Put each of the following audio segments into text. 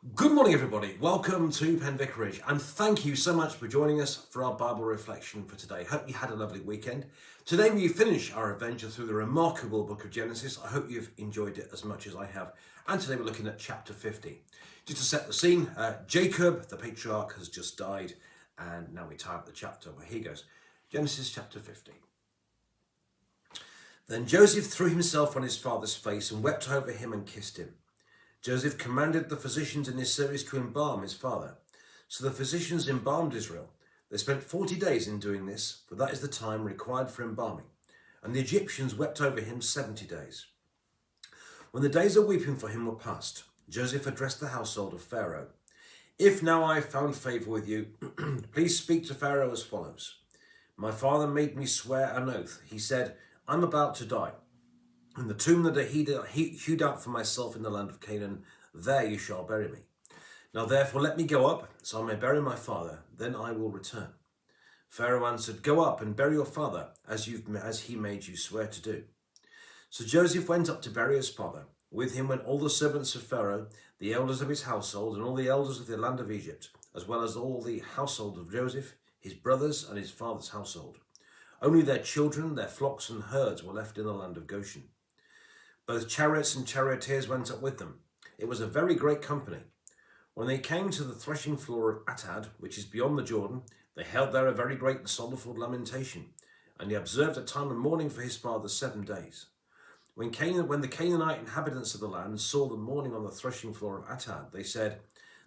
Good morning, everybody. Welcome to Penn Vicarage, and thank you so much for joining us for our Bible reflection for today. Hope you had a lovely weekend. Today we finish our adventure through the remarkable book of Genesis. I hope you've enjoyed it as much as I have. And today we're looking at chapter 50. Just to set the scene, Jacob, the patriarch, has just died, and now we tie up the chapter. Well, here goes. Genesis chapter 50. Then Joseph threw himself on his father's face and wept over him and kissed him. Joseph commanded the physicians in his service to embalm his father. So the physicians embalmed Israel. They spent 40 days in doing this, for that is the time required for embalming. And the Egyptians wept over him 70 days. When the days of weeping for him were past, Joseph addressed the household of Pharaoh. If now I have found favor with you, please speak to Pharaoh as follows. My father made me swear an oath. He said, I'm about to die. In the tomb that I hewed out for myself in the land of Canaan, there you shall bury me. Now therefore let me go up, so I may bury my father, then I will return. Pharaoh answered, Go up and bury your father, as he made you swear to do. So Joseph went up to bury his father. With him went all the servants of Pharaoh, the elders of his household, and all the elders of the land of Egypt, as well as all the household of Joseph, his brothers, and his father's household. Only their children, their flocks and herds were left in the land of Goshen. Both chariots and charioteers went up with them. It was a very great company. When they came to the threshing floor of Atad, which is beyond the Jordan, they held there a very great and sorrowful lamentation, and he observed a time of mourning for his father 7 days. When the Canaanite inhabitants of the land saw the mourning on the threshing floor of Atad, they said,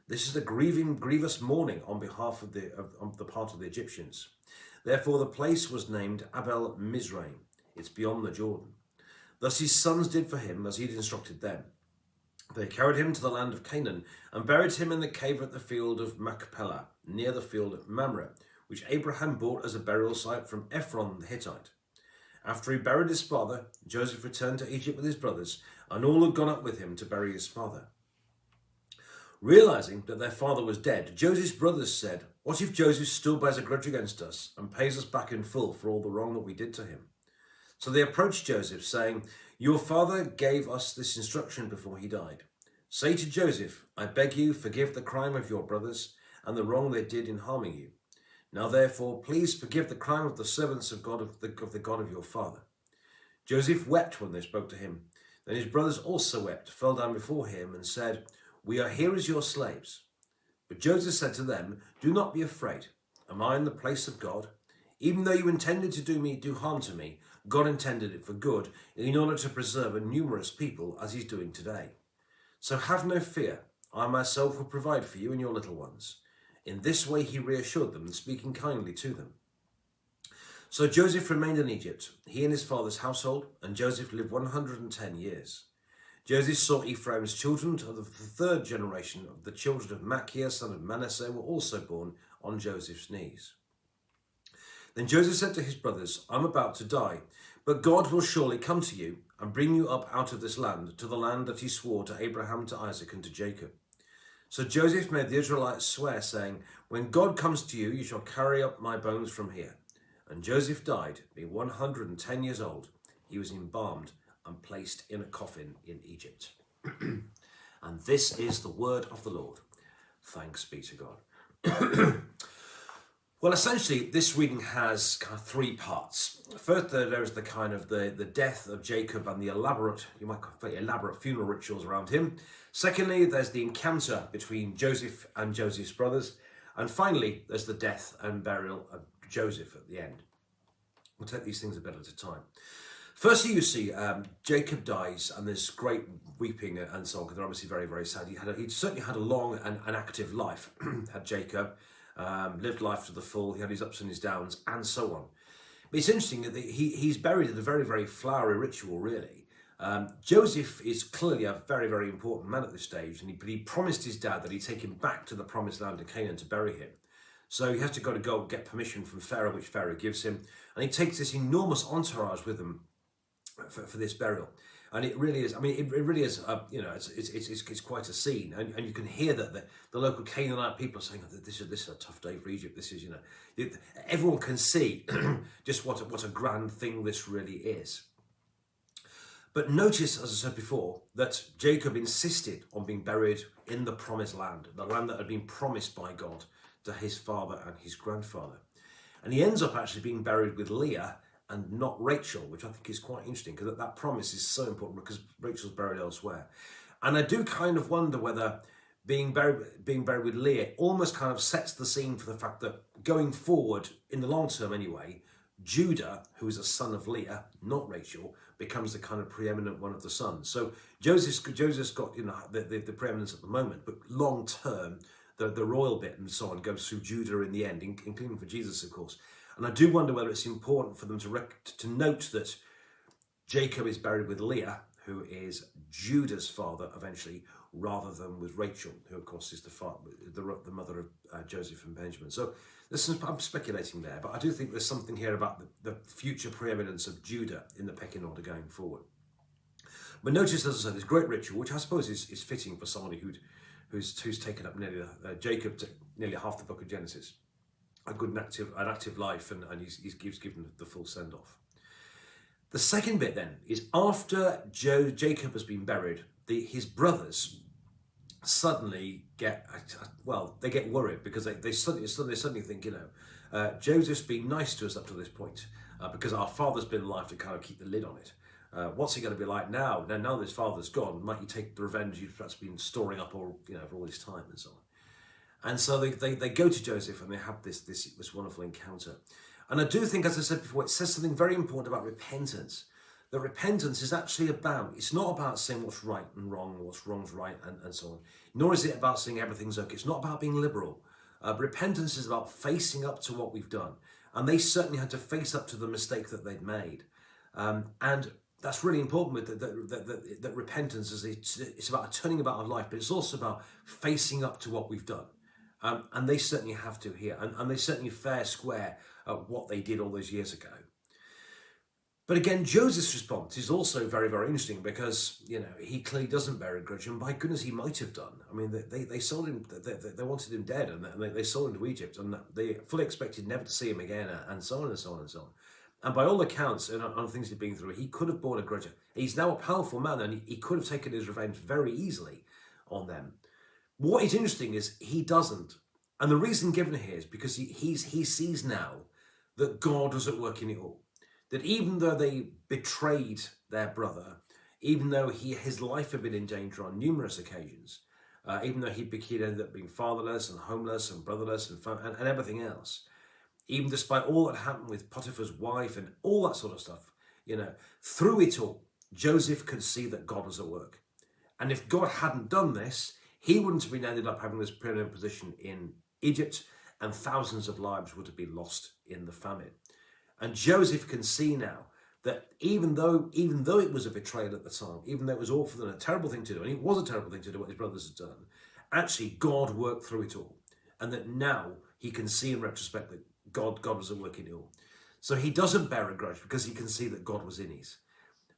This is a grievous mourning on behalf of the part of the Egyptians. Therefore the place was named Abel Mizraim. It's beyond the Jordan. Thus his sons did for him as he had instructed them. They carried him to the land of Canaan and buried him in the cave at the field of Machpelah, near the field of Mamre, which Abraham bought as a burial site from Ephron the Hittite. After he buried his father, Joseph returned to Egypt with his brothers, and all had gone up with him to bury his father. Realizing that their father was dead, Joseph's brothers said, What if Joseph still bears a grudge against us and pays us back in full for all the wrong that we did to him? So they approached Joseph, saying, Your father gave us this instruction before he died. Say to Joseph, I beg you, forgive the crime of your brothers and the wrong they did in harming you. Now therefore, please forgive the crime of the servants of God of the God of your father. Joseph wept when they spoke to him. Then his brothers also wept, fell down before him, and said, We are here as your slaves. But Joseph said to them, Do not be afraid. Am I in the place of God? Even though you intended to do harm to me, God intended it for good, in order to preserve a numerous people, as he's doing today. So have no fear. I myself will provide for you and your little ones. In this way he reassured them, speaking kindly to them. So Joseph remained in Egypt, he and his father's household, and Joseph lived 110 years. Joseph saw Ephraim's children of the third generation of the children of Machir, son of Manasseh, were also born on Joseph's knees. Then Joseph said to his brothers, I'm about to die, but God will surely come to you and bring you up out of this land, to the land that he swore to Abraham, to Isaac, and to Jacob. So Joseph made the Israelites swear, saying, When God comes to you, you shall carry up my bones from here. And Joseph died, being 110 years old. He was embalmed and placed in a coffin in Egypt. And this is the word of the Lord. Thanks be to God. Well, essentially, this reading has kind of 3 parts. First, there is the kind of the death of Jacob and the elaborate funeral rituals around him. Secondly, there's the encounter between Joseph and Joseph's brothers. And finally, there's the death and burial of Joseph at the end. We'll take these things a bit at a time. Firstly, you see Jacob dies, and there's great weeping and so on, because they're obviously very, very sad. He certainly had a long and active life, had Jacob. Lived life to the full, he had his ups and his downs, and so on. But it's interesting that he's buried in a very, very flowery ritual, really. Joseph is clearly a very, very important man at this stage, but he promised his dad that he'd take him back to the promised land of Canaan to bury him. So he has to go get permission from Pharaoh, which Pharaoh gives him, and he takes this enormous entourage with him for this burial. And it really is, it really is, it's quite a scene. And you can hear that the local Canaanite people are saying, this is a tough day for Egypt. This is, everyone can see just what a grand thing this really is. But notice, as I said before, that Jacob insisted on being buried in the promised land, the land that had been promised by God to his father and his grandfather. And he ends up actually being buried with Leah and not Rachel, which I think is quite interesting, because that promise is so important, because Rachel's buried elsewhere. And I do kind of wonder whether being buried with Leah almost kind of sets the scene for the fact that going forward, in the long term anyway, Judah, who is a son of Leah, not Rachel, becomes the kind of preeminent one of the sons. So Joseph's got the preeminence at the moment, but long term, the royal bit and so on goes through Judah in the end, including for Jesus, of course. And I do wonder whether it's important for them to note that Jacob is buried with Leah, who is Judah's father eventually, rather than with Rachel, who of course is the mother of Joseph and Benjamin. So I'm speculating there, but I do think there's something here about the future preeminence of Judah in the pecking order going forward. But notice, as I said, this great ritual, which I suppose is fitting for somebody who's taken up nearly Jacob to nearly half the book of Genesis, an active life, and he's given the full send off. The second bit then is after Jacob has been buried, his brothers suddenly get worried, because they suddenly think, Joseph's been nice to us up to this point, because our father's been alive to kind of keep the lid on it. What's he going to be like now? Now that his father's gone, might he take the revenge you've perhaps been storing up for all this time and so on? And so they go to Joseph and they have this wonderful encounter. And I do think, as I said before, it says something very important about repentance. That repentance is actually it's not about saying what's right and wrong, what's wrong's right, and so on. Nor is it about saying everything's okay. It's not about being liberal. Repentance is about facing up to what we've done. And they certainly had to face up to the mistake that they'd made. And that's really important with that repentance it's about a turning about of life, but it's also about facing up to what we've done. And they certainly have to here. And they certainly fair square at what they did all those years ago. But again, Joseph's response is also very, very interesting, because, he clearly doesn't bear a grudge, and by goodness, he might have done. I mean, they sold him, they wanted him dead, and they sold him to Egypt, and they fully expected never to see him again, and so on and so on and so on. And by all accounts, and on things he'd been through, he could have borne a grudge. He's now a powerful man, and he could have taken his revenge very easily on them. What is interesting is he doesn't. And the reason given here is because he sees now that God was at work in it all. That even though they betrayed their brother, even though his life had been in danger on numerous occasions, even though he'd ended up being fatherless and homeless and brotherless and everything else, even despite all that happened with Potiphar's wife and all that sort of stuff, through it all, Joseph could see that God was at work. And if God hadn't done this, he wouldn't have ended up having this preeminent position in Egypt, and thousands of lives would have been lost in the famine. And Joseph can see now that even though it was a betrayal at the time, even though it was awful and a terrible thing to do, and it was a terrible thing to do what his brothers had done, actually God worked through it all. And that now he can see in retrospect that God was at work in it all. So he doesn't bear a grudge, because he can see that God was in it.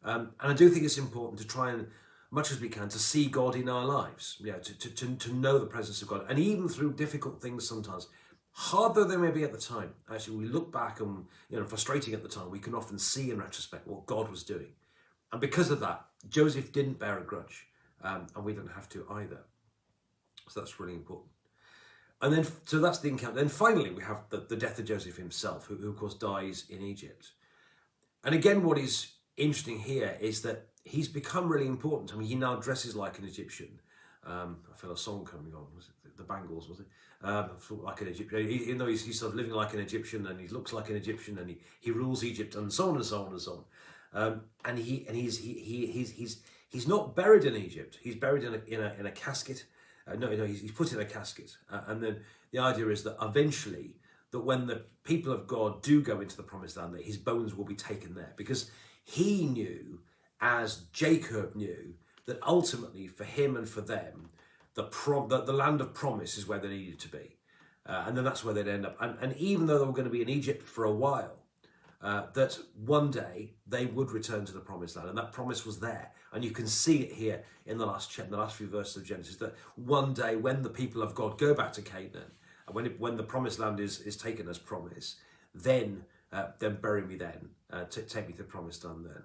And I do think it's important to try and, much as we can, to see God in our lives, to know the presence of God. And even through difficult things sometimes, hard though they may be at the time, actually we look back and, frustrating at the time, we can often see in retrospect what God was doing. And because of that, Joseph didn't bear a grudge, and we don't have to either. So that's really important. And then, so that's the encounter. Then finally, we have the death of Joseph himself, who of course dies in Egypt. And again, what is interesting here is that he's become really important. I mean, he now dresses like an Egyptian. I feel a song coming on. Was it the Bangles? Was it? Like an Egyptian. Even though he's sort of living like an Egyptian, and he looks like an Egyptian, and he rules Egypt, and so on and so on and so on. And he's not buried in Egypt. He's buried in a casket. No, he's put in a casket. And then the idea is that eventually, that when the people of God do go into the promised land, that his bones will be taken there, because he knew, as Jacob knew, that ultimately for him and for them, the land of promise is where they needed to be. And then that's where they'd end up. And even though they were going to be in Egypt for a while, that one day they would return to the promised land, and that promise was there. And you can see it here in the last few verses of Genesis, that one day when the people of God go back to Canaan, and when the promised land is taken as promise, then bury me then, take me to the promised land then.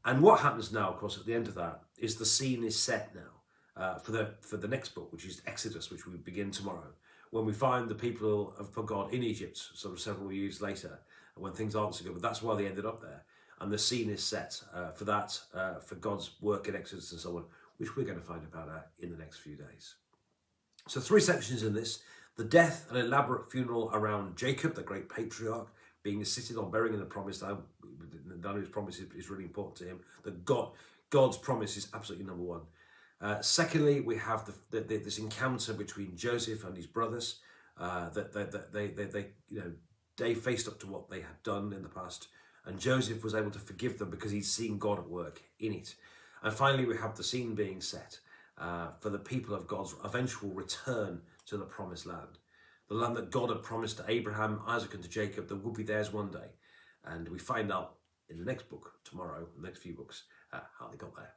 And what happens now, of course, at the end of that is the scene is set now for the next book, which is Exodus, which we begin tomorrow, when we find the people of God in Egypt sort of several years later, when things aren't so good. But that's why they ended up there. And the scene is set for that, for God's work in Exodus and so on, which we're going to find about in the next few days. So 3 sections in this: the death, an elaborate funeral around Jacob, the great patriarch, being seated on burying in the promised land. Daniel's promise is really important to him. That God's promise is absolutely number one. Secondly, we have this encounter between Joseph and his brothers. That they faced up to what they had done in the past, and Joseph was able to forgive them because he'd seen God at work in it. And finally, we have the scene being set for the people of God's eventual return to the promised land. The land that God had promised to Abraham, Isaac and to Jacob that would be theirs one day. And we find out in the next book, tomorrow, the next few books, how they got there.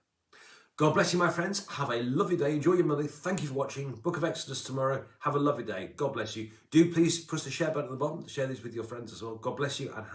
God bless you, my friends. Have a lovely day. Enjoy your Monday. Thank you for watching. Book of Exodus tomorrow. Have a lovely day. God bless you. Do please press the share button at the bottom to share this with your friends as well. God bless you and have